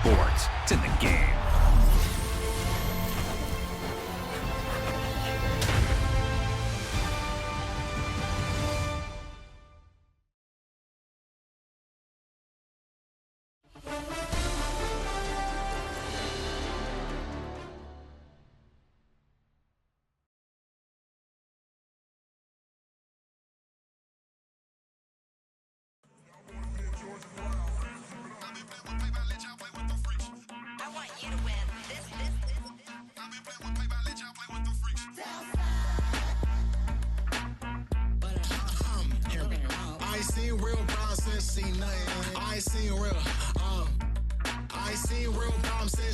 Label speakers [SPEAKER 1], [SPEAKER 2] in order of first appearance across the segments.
[SPEAKER 1] sports. It's in the game.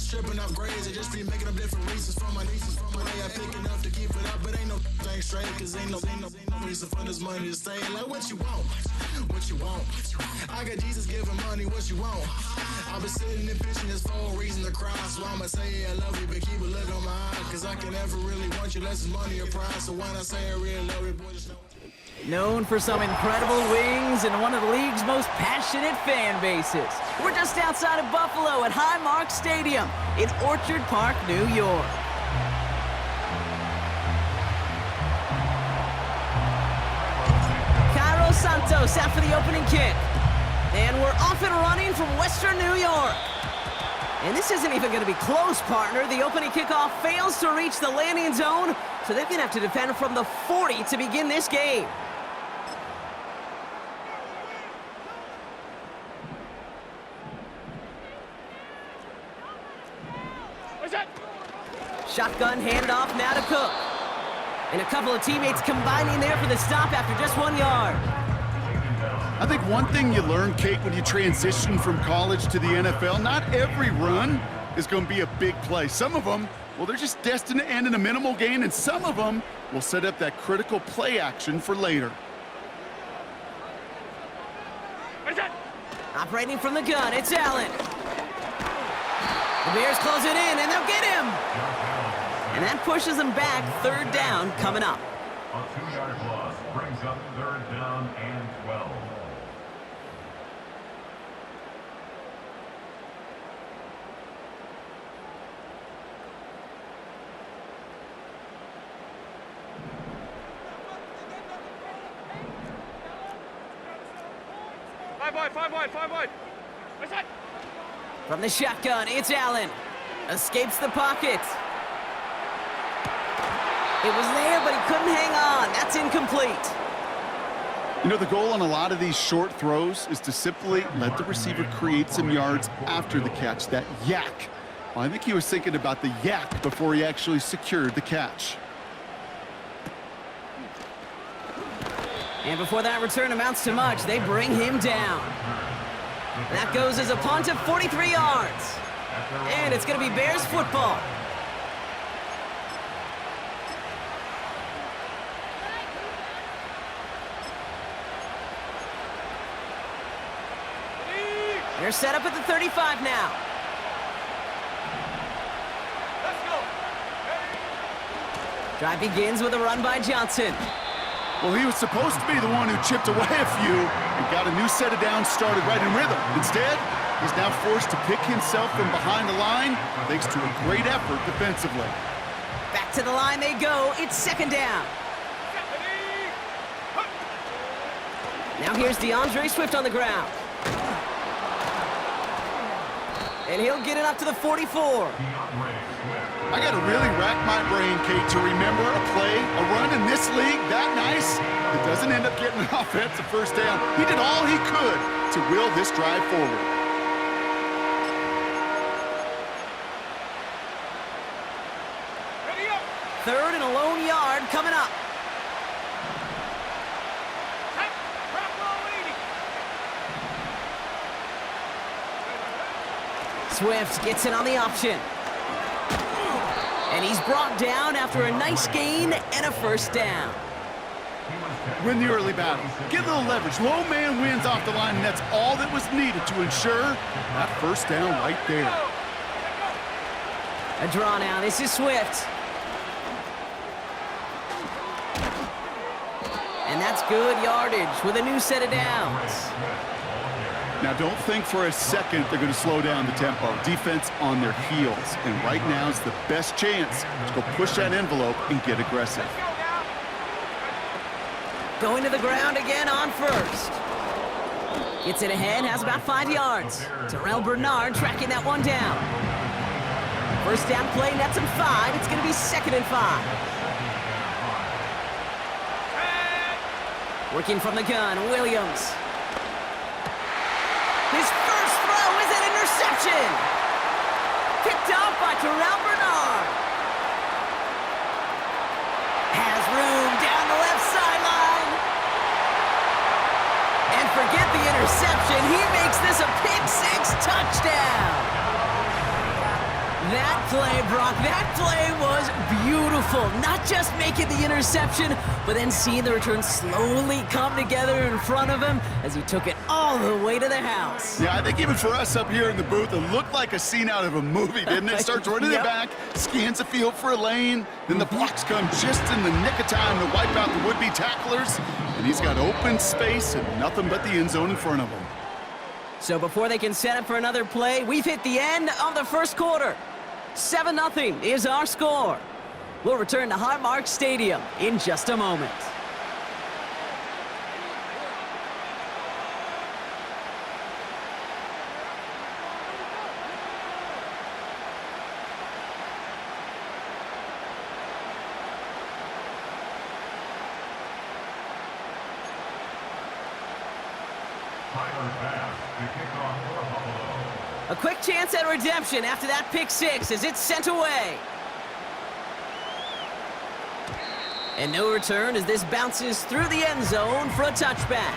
[SPEAKER 2] Tripping off grades, I just be making up different reasons for my nieces. For my day, I pick enough to keep it up, but ain't no thing straight, cause ain't no reason for this money to stay. Like, what you want? What you want? I got Jesus giving money, what you want? I've been sitting and pitching this for a reason to cry, so I'ma say I love you, but keep a look on my eye, cause I can never really want you less than money or pride. So when I say I really love you, boy, just know.
[SPEAKER 3] Known for some incredible wings and one of the league's most passionate fan bases. We're just outside of Buffalo at Highmark Stadium in Orchard Park, New York. Cairo Santos out for the opening kick. And we're off and running from Western New York. And this isn't even going to be close, partner. The opening kickoff fails to reach the landing zone, so they're going to have to defend from the 40 to begin this game. Shotgun handoff now to Cook. And a couple of teammates combining there for the stop after just 1 yard.
[SPEAKER 4] I think one thing you learn, Kate, when you transition from college to the NFL, not every run is going to be a big play. Some of them, well, they're just destined to end in a minimal gain, and some of them will set up that critical play action for later.
[SPEAKER 3] Operating from the gun, it's Allen. The Bears close it in, and they'll get him. And that pushes them back. Third down coming up.
[SPEAKER 5] A 2-yard loss brings up third down and 12.
[SPEAKER 6] Five wide. What's that?
[SPEAKER 3] From the shotgun, it's Allen. Escapes the pocket. It was there, but he couldn't hang on. That's incomplete.
[SPEAKER 4] You know, the goal on a lot of these short throws is to simply let the receiver create some yards after the catch, that yak. Well, I think he was thinking about the yak before he actually secured the catch.
[SPEAKER 3] And before that return amounts to much, they bring him down. That goes as a punt of 43 yards. And it's going to be Bears football. They're set up at the 35 now.
[SPEAKER 6] Let's go.
[SPEAKER 3] Drive begins with a run by Johnson.
[SPEAKER 4] Well, he was supposed to be the one who chipped away a few and got a new set of downs started right in rhythm. Instead, he's now forced to pick himself from behind the line thanks to a great effort defensively.
[SPEAKER 3] Back to the line they go. It's second down. Now here's DeAndre Swift on the ground. And he'll get it up to the 44.
[SPEAKER 4] I got to really rack my brain, Kate, to remember a play, a run in this league that nice that doesn't end up getting an offensive first down. He did all he could to will this drive forward.
[SPEAKER 3] Third and a lone yard coming up. Swift gets it on the option. And he's brought down after a nice gain and a first down.
[SPEAKER 4] Win the early battle. Get a little leverage. Low man wins off the line, and that's all that was needed to ensure that first down right there.
[SPEAKER 3] A draw now. This is Swift. And that's good yardage with a new set of downs.
[SPEAKER 4] Now, don't think for a second they're going to slow down the tempo. Defense on their heels. And right now is the best chance to go push that envelope and get aggressive.
[SPEAKER 3] Going to the ground again on first. Gets it ahead, has about 5 yards. Terrell Bernard tracking that one down. First down play, nets him 5. It's going to be 2nd and 5. Working from the gun, Williams. His first throw is an interception. Picked off by Terrell Bernard. Has room down the left sideline. And forget the interception. He makes this a pick-6 touchdown. That play, Brock, that play was beautiful. Not just making the interception, but then seeing the return slowly come together in front of him as he took it all the way to the house.
[SPEAKER 4] Yeah, I think even for us up here in the booth, it looked like a scene out of a movie, didn't it? Starts running it back, scans the field for a lane, then the blocks come just in the nick of time to wipe out the would-be tacklers, and he's got open space and nothing but the end zone in front of him.
[SPEAKER 3] So before they can set up for another play, we've hit the end of the first quarter. 7-0 is our score. We'll return to Highmark Stadium in just a moment. A quick chance at redemption after that pick-6 as it's sent away. And no return as this bounces through the end zone for a touchback.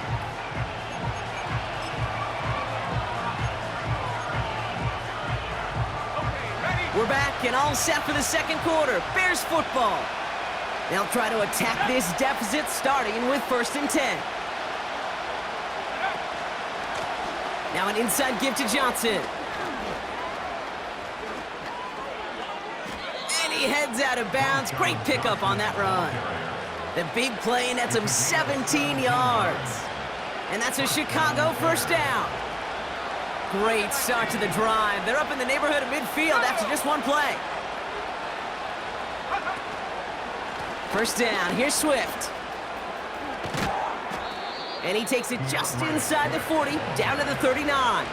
[SPEAKER 3] We're back and all set for the second quarter. Bears football. They'll try to attack this deficit starting with 1st and 10. Now an inside give to Johnson. And he heads out of bounds. Great pickup on that run. The big play nets him 17 yards. And that's a Chicago first down. Great start to the drive. They're up in the neighborhood of midfield after just one play. First down, here's Swift. And he takes it just inside the 40, down to the 39.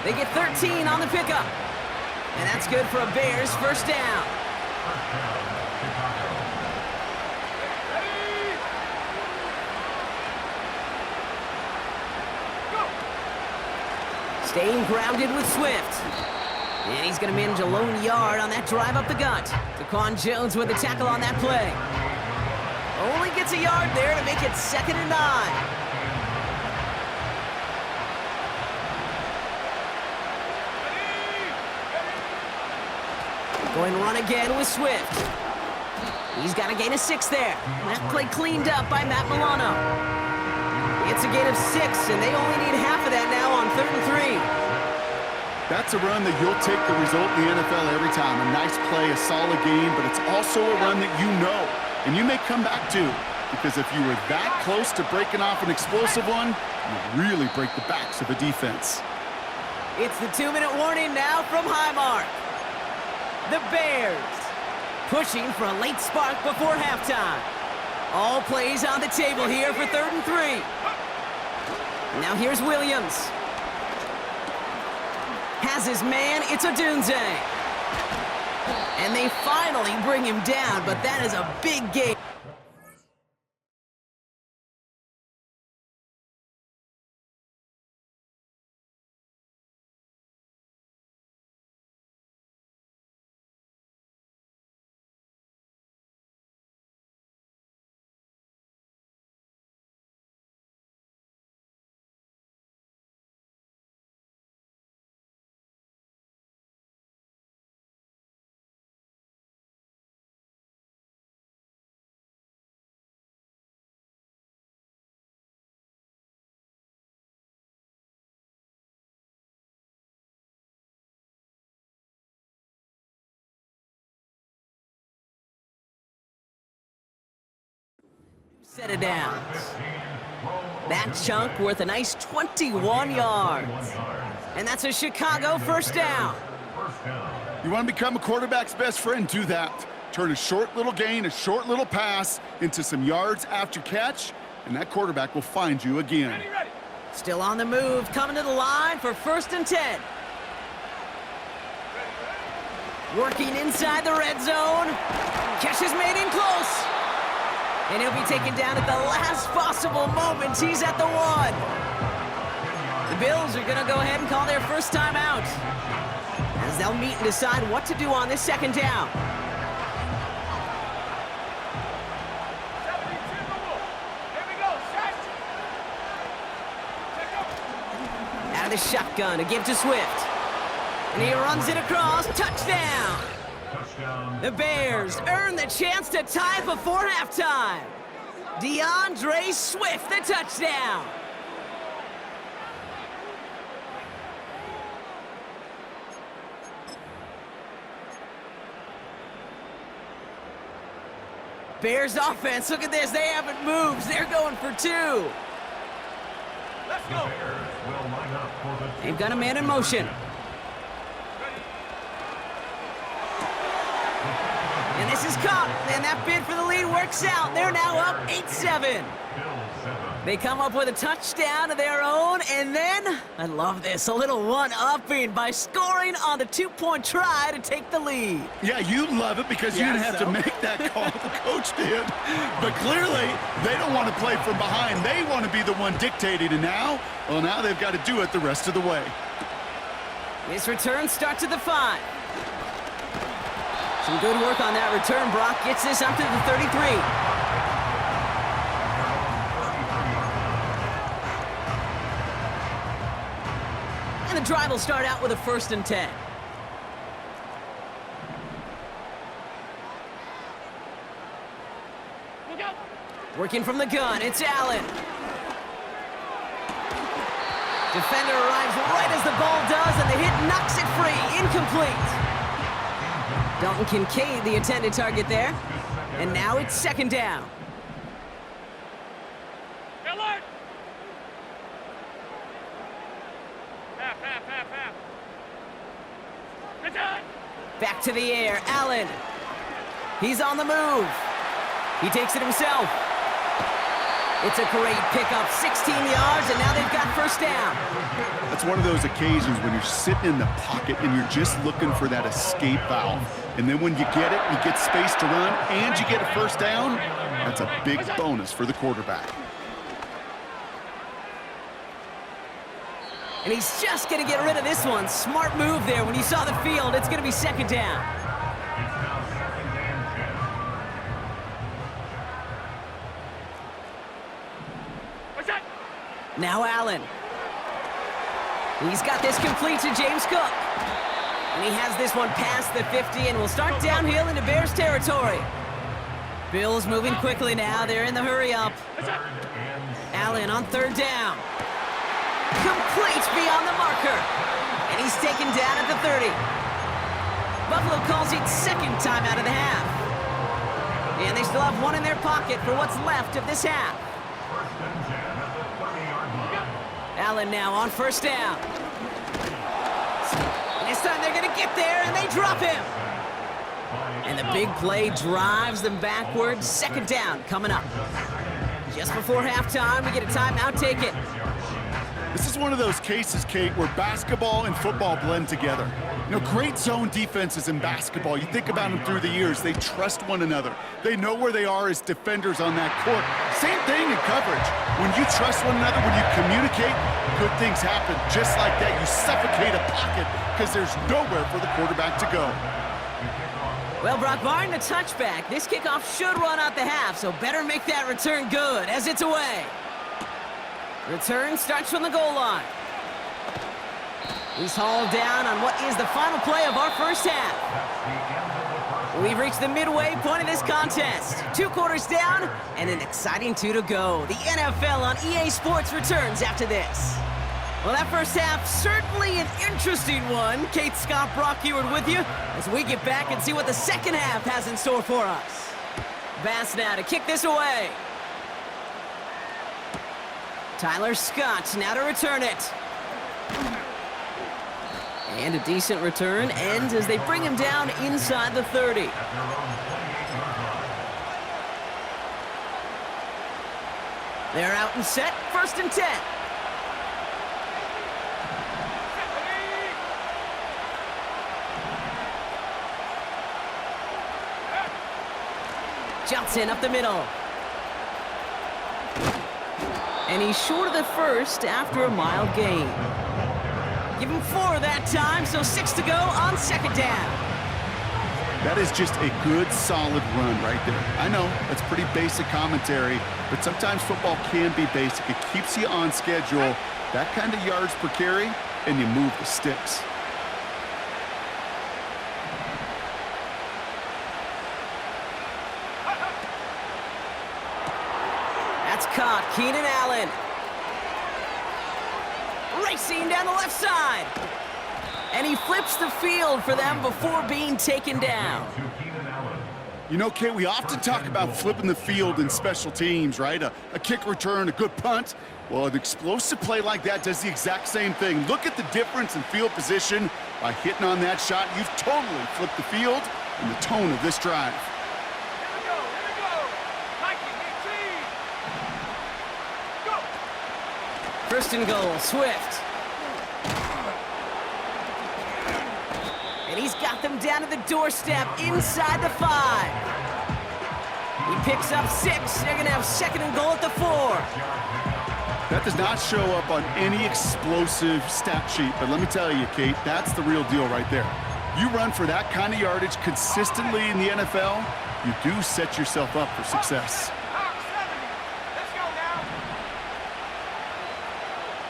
[SPEAKER 3] They get 13 on the pickup. And that's good for a Bears first down. Staying grounded with Swift. And he's going to manage a lone yard on that drive up the gut. Daquan Jones with the tackle on that play. Only gets a yard there to make it 2nd and 9. Going to run again with Swift. He's got a gain of 6 there. That play cleaned up by Matt Milano. It's a gain of 6, and they only need half of that now on 3rd and 3.
[SPEAKER 4] That's a run that you'll take the result in the NFL every time. A nice play, a solid game, but it's also a run that you know, and you may come back to, because if you were that close to breaking off an explosive one, you really break the backs of the defense.
[SPEAKER 3] It's the 2-minute warning now from Highmark. The Bears pushing for a late spark before halftime. All plays on the table here for 3rd and 3. Now here's Williams. Has his man, it's Odunze. And they finally bring him down, but that is a big gain. Set it down. That chunk worth a nice 21 yards. And that's a Chicago first down.
[SPEAKER 4] You want to become a quarterback's best friend, do that. Turn a short little gain, a short little pass into some yards after catch, and that quarterback will find you again.
[SPEAKER 3] Still on the move, coming to the line for 1st and 10. Working inside the red zone. Catch is made in close. And he'll be taken down at the last possible moment. He's at the 1. The Bills are going to go ahead and call their first timeout, as they'll meet and decide what to do on this 2nd down. Out of the shotgun, a give to Swift. And he runs it across, touchdown! The Bears earn the chance to tie before halftime. DeAndre Swift, the touchdown! Bears offense, look at this, they haven't moved. They're going for 2.
[SPEAKER 6] Let's go.
[SPEAKER 3] They've got a man in motion. And this is caught, and that bid for the lead works out. They're now up 8-7. They come up with a touchdown of their own, and then, I love this, a little one-upping by scoring on the 2-point try to take the lead.
[SPEAKER 4] Yeah, you love it because you didn't have to make that call. The coach did. But clearly, they don't want to play from behind. They want to be the one dictating, and now, well, now they've got to do it the rest of the way.
[SPEAKER 3] This return starts at the 5. Some good work on that return. Brock gets this up to the 33. And the drive will start out with a 1st and 10.
[SPEAKER 6] Look out.
[SPEAKER 3] Working from the gun, it's Allen. Defender arrives right as the ball does, and the hit knocks it free. Incomplete. Dalton Kincaid, the intended target there. And now it's 2nd down.
[SPEAKER 6] Alert. Half. Good time.
[SPEAKER 3] Back to the air, Allen. He's on the move. He takes it himself. It's a great pickup, 16 yards, and now they've got 1st down.
[SPEAKER 4] That's one of those occasions when you're sitting in the pocket and you're just looking for that escape valve. And then when you get it, you get space to run, and you get a 1st down, that's a big bonus for the quarterback.
[SPEAKER 3] And he's just going to get rid of this one. Smart move there. When you saw the field, it's going to be 2nd down.
[SPEAKER 6] What's that?
[SPEAKER 3] Now Allen. He's got this complete to James Cook. And he has this one past the 50 and will start downhill into Bears territory. Bills moving quickly now. They're in the hurry up. Allen on 3rd down. Complete beyond the marker. And he's taken down at the 30. Buffalo calls it 2nd time out of the half. And they still have 1 in their pocket for what's left of this half. Allen now on 1st down. And this time they're going to get there, and they drop him. And the big play drives them backwards. 2nd down coming up. Just before halftime, we get a timeout. Take it.
[SPEAKER 4] This is one of those cases, Kate, where basketball and football blend together. You know, great zone defenses in basketball. You think about them through the years. They trust one another. They know where they are as defenders on that court. Same thing in coverage. When you trust one another, when you communicate, good things happen. Just like that, you suffocate a pocket because there's nowhere for the quarterback to go.
[SPEAKER 3] Well, Brock, barring the touchback, this kickoff should run out the half, so better make that return good as it's away. Return starts from the goal line. He's hauled down on what is the final play of our first half. We've reached the midway point of this contest. 2 quarters down and an exciting 2 to go. The NFL on EA Sports returns after this. Well, that first half, certainly an interesting one. Kate, Scott, Brock Eward with you as we get back and see what the second half has in store for us. Bass now to kick this away. Tyler Scott now to return it. And a decent return ends as they bring him down inside the 30. They're out and set, 1st and 10. Johnson up the middle. And he's short of the first after a mild gain. Give him 4 that time, so 6 to go on 2nd down.
[SPEAKER 4] That is just a good, solid run right there. I know, that's pretty basic commentary, but sometimes football can be basic. It keeps you on schedule, that kind of yards per carry, and you move the sticks.
[SPEAKER 3] That's caught. Keenan Allen. Racing down the left side. And he flips the field for them before being taken down.
[SPEAKER 4] You know, Kate, we often talk about flipping the field in special teams, right? A kick return, a good punt. Well, an explosive play like that does the exact same thing. Look at the difference in field position. By hitting on that shot, you've totally flipped the field and the tone of this drive.
[SPEAKER 3] First and goal, Swift. And he's got them down to the doorstep inside the 5. He picks up 6. They're going to have 2nd and goal at the 4.
[SPEAKER 4] That does not show up on any explosive stat sheet, but let me tell you, Kate, that's the real deal right there. You run for that kind of yardage consistently in the NFL, you do set yourself up for success.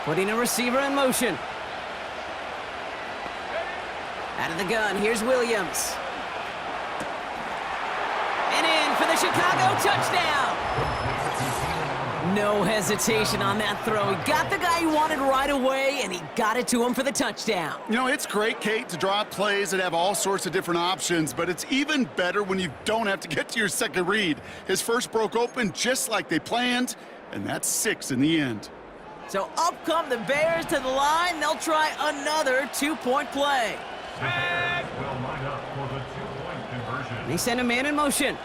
[SPEAKER 3] Putting a receiver in motion. Out of the gun, here's Williams. And in for the Chicago touchdown. No hesitation on that throw. He got the guy he wanted right away, and he got it to him for the touchdown.
[SPEAKER 4] You know, it's great, Kate, to draw up plays that have all sorts of different options, but it's even better when you don't have to get to your second read. His first broke open just like they planned, and that's 6 in the end.
[SPEAKER 3] So up come the Bears to the line. They'll try another 2-point play.
[SPEAKER 5] The Bears will line up for the 2-point conversion.
[SPEAKER 3] They send a man in motion.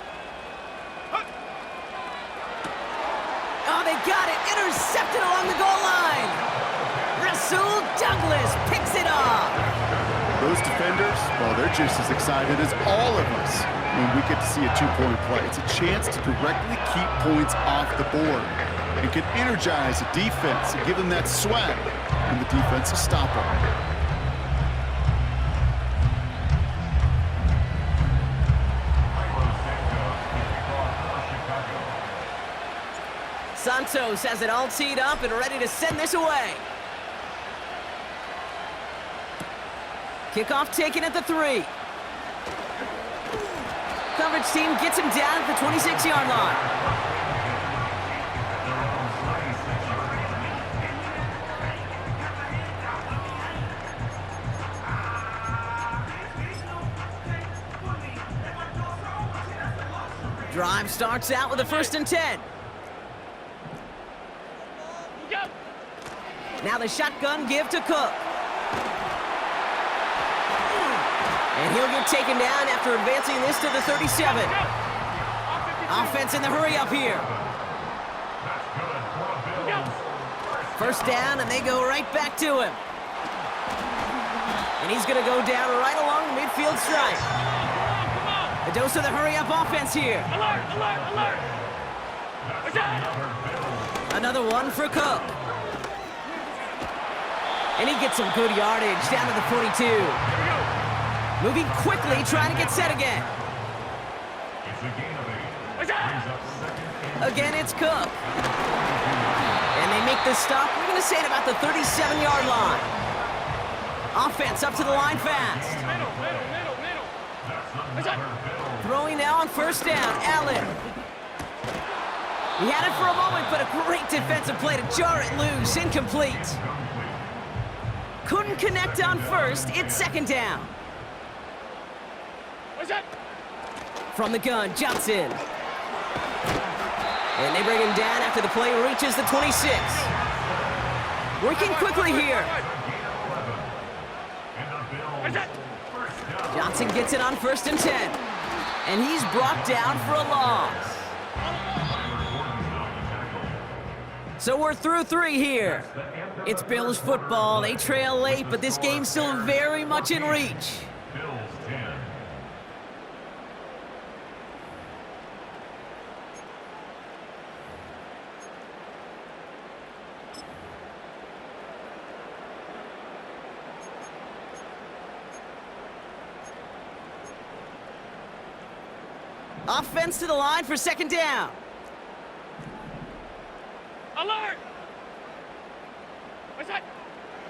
[SPEAKER 3] Oh, they got it. Intercepted along the goal line. Rasul Douglas picks it off.
[SPEAKER 4] Those defenders, well, they're just as excited as all of us when we get to see a 2-point play. It's a chance to directly keep points off the board. It can energize a defense and give them that swag and the defensive stopper.
[SPEAKER 3] Santos has it all teed up and ready to send this away. Kickoff taken at the 3. Coverage team gets him down at the 26-yard line. Drive starts out with a 1st and 10. Now the shotgun give to Cook. And he'll get taken down after advancing this to the 37. Offense in the hurry up here. First down, and they go right back to him. And he's going to go down right along the midfield stripe. A dose of the hurry-up offense here.
[SPEAKER 6] Alert, alert, alert!
[SPEAKER 3] Another one for Cook. And he gets some good yardage down to the 42. Moving quickly, trying to get set again. Again, it's Cook. And they make the stop, we're going to say, at about the 37-yard line. Offense up to the line fast. Throwing now on 1st down, Allen. He had it for a moment, but a great defensive play to jar it loose, incomplete. Couldn't connect on 1st, it's 2nd down. From the gun, Johnson. And they bring him down after the play reaches the 26. Working quickly here. Johnson gets it on 1st and 10. And he's brought down for a loss. So we're through 3 here. It's Bills football. They trail late, but this game's still very much in reach. Offense to the line for 2nd down.
[SPEAKER 6] Alert! What's that?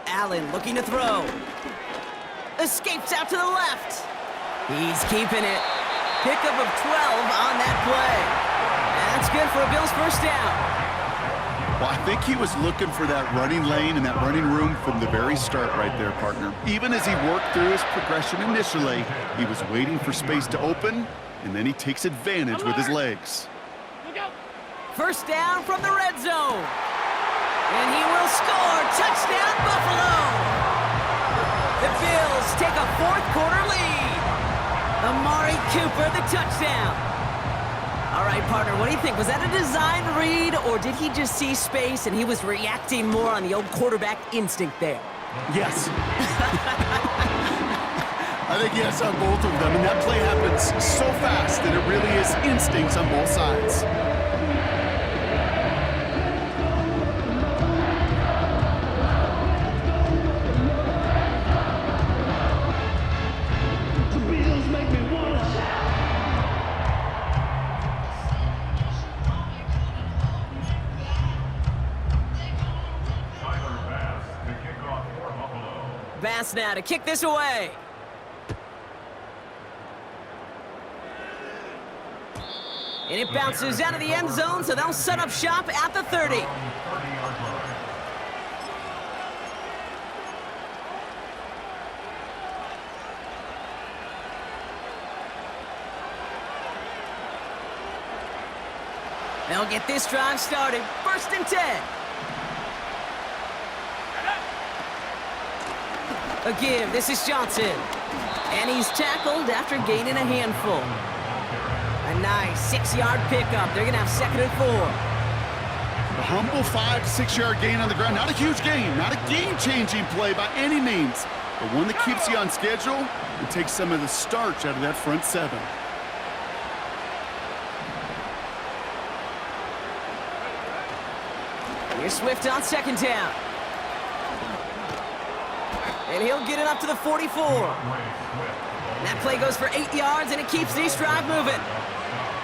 [SPEAKER 3] Allen looking to throw. Escapes out to the left. He's keeping it. Pickup of 12 on that play. That's good for a Bills 1st down.
[SPEAKER 4] Well, I think he was looking for that running lane and that running room from the very start right there, partner. Even as he worked through his progression initially, he was waiting for space to open, and then he takes advantage with his legs.
[SPEAKER 6] Look out!
[SPEAKER 3] 1st down from the red zone. And he will score. Touchdown, Buffalo! The Bills take a 4th quarter lead. Amari Cooper, the touchdown. All right, partner, what do you think? Was that a design read, or did he just see space and he was reacting more on the old quarterback instinct there?
[SPEAKER 4] Yes. I think yes on both of them, and that play happens so fast that it really is instincts on both sides.
[SPEAKER 3] Bass now to kick this away. And it bounces out of the end zone, so they'll set up shop at the 30. They'll get this drive started. 1st and 10. A give, this is Johnson. And he's tackled after gaining a handful. A nice 6-yard pickup. They're going to have 2nd and 4.
[SPEAKER 4] A humble 5 to 6-yard gain on the ground. Not a huge gain, not a game-changing play by any means, but one that keeps you on schedule and takes some of the starch out of that front 7.
[SPEAKER 3] Here's Swift on 2nd down. And he'll get it up to the 44. And that play goes for 8 yards, and it keeps this drive moving.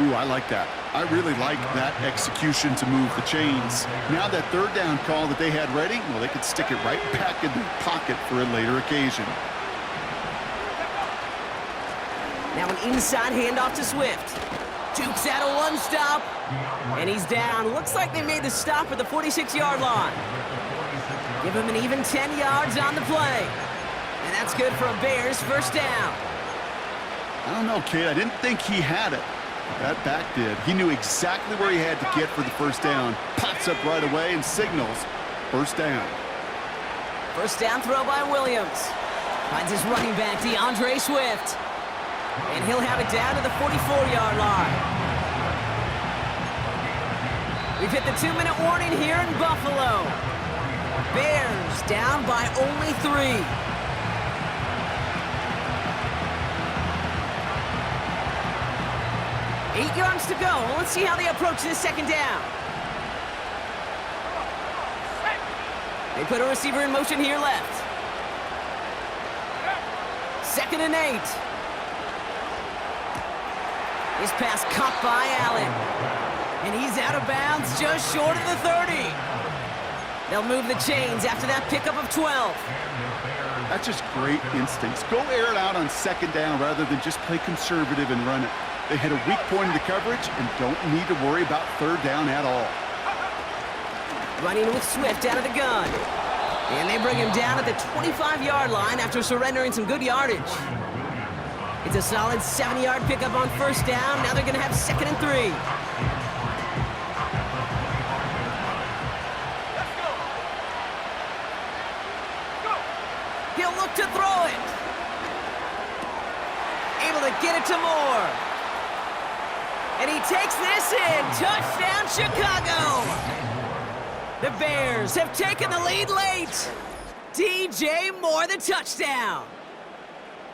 [SPEAKER 4] Ooh, I like that. I really like that execution to move the chains. Now that 3rd down call that they had ready, well, they could stick it right back in their pocket for a later occasion.
[SPEAKER 3] Now an inside handoff to Swift. Jukes out a 1-stop, and he's down. Looks like they made the stop at the 46-yard line. Give him an even 10 yards on the play. And that's good for a Bears 1st down.
[SPEAKER 4] I don't know, kid. I didn't think he had it. That back did. He knew exactly where he had to get for the 1st down. Pops up right away and signals 1st down.
[SPEAKER 3] 1st down throw by Williams. Finds his running back, DeAndre Swift. And he'll have it down to the 44-yard line. We've hit the 2-minute warning here in Buffalo. Bears down by only 3. Eight yards to go. Let's see how they approach this 2nd down. They put a receiver in motion here left. 2nd and 8. This pass caught by Allen. And he's out of bounds just short of the 30. They'll move the chains after that pickup of 12.
[SPEAKER 4] That's just great instincts. Go air it out on 2nd down rather than just play conservative and run it. They hit a weak point in the coverage and don't need to worry about 3rd down at all.
[SPEAKER 3] Running with Swift out of the gun. And they bring him down at the 25-yard line after surrendering some good yardage. It's a solid 7-yard pickup on 1st down. Now they're going to have 2nd and 3. He'll look to throw it. Able to get it to Moore. And he takes this in. Touchdown, Chicago. The Bears have taken the lead late. DJ Moore, the touchdown.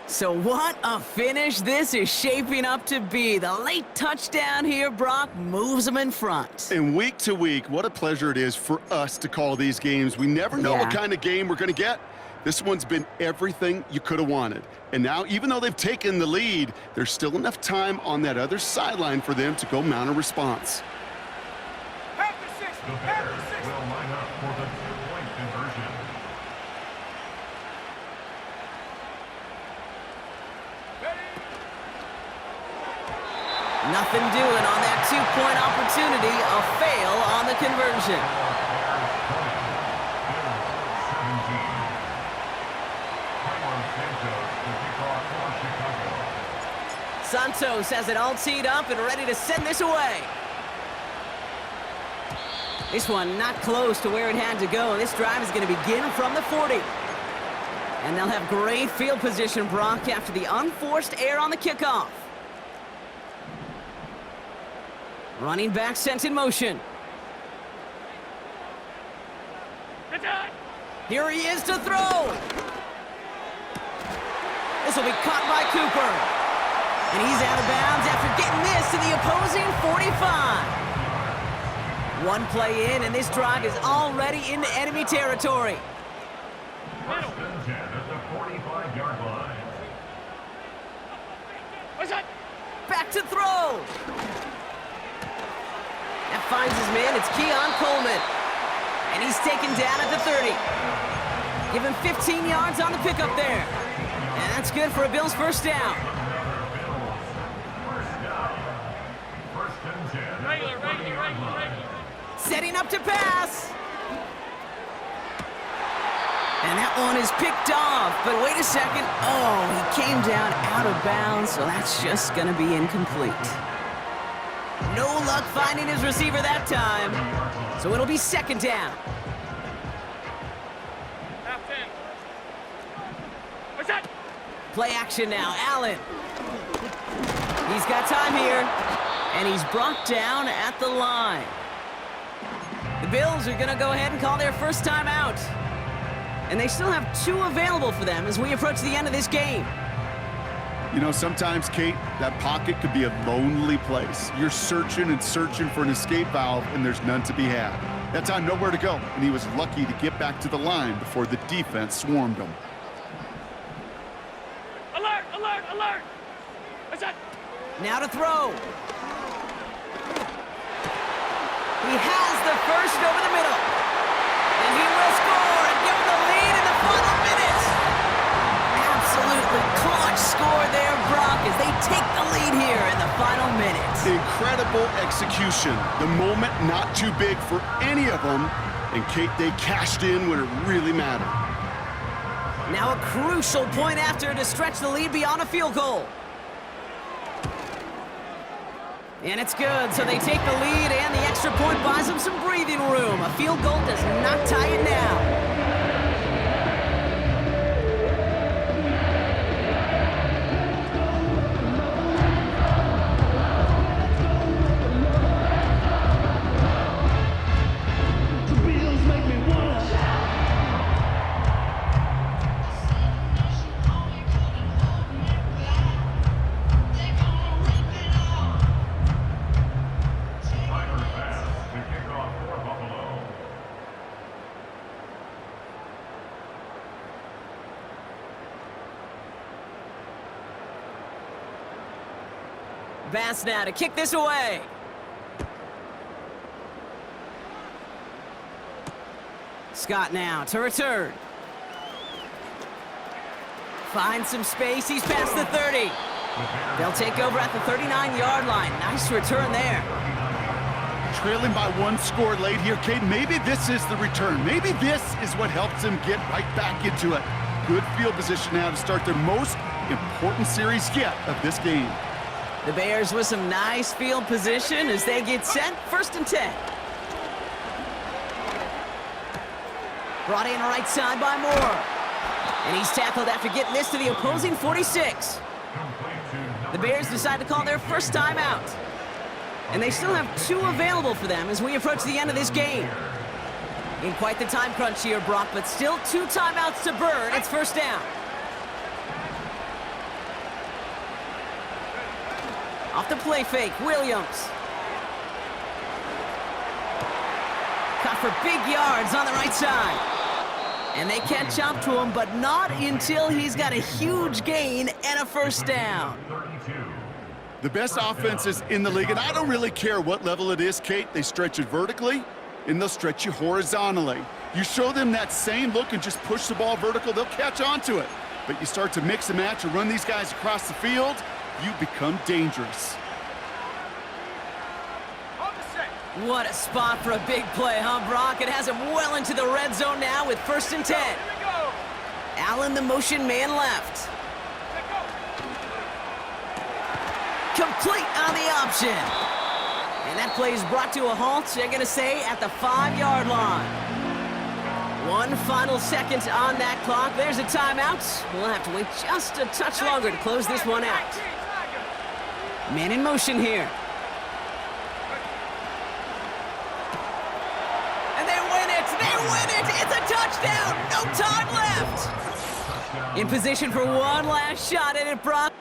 [SPEAKER 3] So what a finish this is shaping up to be. The late touchdown here, Brock, moves them in front.
[SPEAKER 4] And week to week, what a pleasure it is for us to call these games. We never know what kind of game we're going to get. This one's been everything you could have wanted. And now, even though they've taken the lead, there's still enough time on that other sideline for them to go mount a response.
[SPEAKER 5] The Bears will line up for the two-point conversion.
[SPEAKER 3] Nothing doing on that two-point opportunity. A fail on the conversion. Santos has it all teed up and ready to send this away. This one not close to where it had to go. This drive is going to begin from the 40. And they'll have great field position, Brock, after the unforced error on the kickoff. Running back sent in motion. Here he is to throw. This will be caught by Cooper. And he's out of bounds after getting this to the opposing 45. One play in, and this drive is already into enemy territory.
[SPEAKER 5] First and 10 at the 45-yard line.
[SPEAKER 6] What's that?
[SPEAKER 3] Back to throw. That finds his man. It's Keon Coleman. And he's taken down at the 30. Give him 15 yards on the pickup there. And that's good for a Bills first down.
[SPEAKER 5] First and 10.
[SPEAKER 6] Regular.
[SPEAKER 3] Setting up to pass. And that one is picked off. But wait a second. Oh, he came down out of bounds, so that's just going to be incomplete. No luck finding his receiver that time. So it'll be second down.
[SPEAKER 6] Half 10. What's that?
[SPEAKER 3] Play action now. Allen. He's got time here. And he's brought down at the line. The Bills are going to go ahead and call their first time out. And they still have two available for them as we approach the end of this game.
[SPEAKER 4] You know, sometimes, Kate, that pocket could be a lonely place. You're searching and searching for an escape valve, and there's none to be had. That time, nowhere to go, and he was lucky to get back to the line before the defense swarmed him.
[SPEAKER 6] Alert! What's that?
[SPEAKER 3] Now to throw. He has the first over the middle. And he will score and give him the lead in the final minutes. Absolutely clutch score there, Brock, as they take the lead here in the final minutes.
[SPEAKER 4] Incredible execution. The moment not too big for any of them. And, Kate, they cashed in when it really mattered.
[SPEAKER 3] Now a crucial point after to stretch the lead beyond a field goal. And it's good, so they take the lead, and the extra point buys them some breathing room. A field goal does not tie it now. Bass now to kick this away. Scott now to return. Finds some space. He's past the 30. They'll take over at the 39-yard line. Nice return there.
[SPEAKER 4] Trailing by one score late here, Kate. Maybe this is the return. Maybe this is what helps them get right back into it. Good field position now to start their most important series yet of this game.
[SPEAKER 3] The Bears with some nice field position as they get set. First and 10. Brought in right side by Moore. And he's tackled after getting this to the opposing 46. The Bears decide to call their first timeout. And they still have 2 available for them as we approach the end of this game. In quite the time crunch here, Brock, but still 2 timeouts to burn. It's first down. Off the play fake, Williams. Caught for big yards on the right side. And they catch up to him, but not until he's got a huge gain and a first down.
[SPEAKER 4] The best offenses in the league, and I don't really care what level it is, Kate, they stretch it vertically, and they'll stretch you horizontally. You show them that same look and just push the ball vertical, they'll catch on to it. But you start to mix and match and run these guys across the field, you become dangerous.
[SPEAKER 3] What a spot for a big play, huh, Brock? It has him well into the red zone now with 1st and 10. Allen, the motion man left. Complete on the option. And that play is brought to a halt, they're going to say, at the 5-yard line. 1 final second on that clock. There's a timeout. We'll have to wait just a touch longer to close this one out. Man in motion here. It's a touchdown! No time left! In position for one last shot at it, Brock.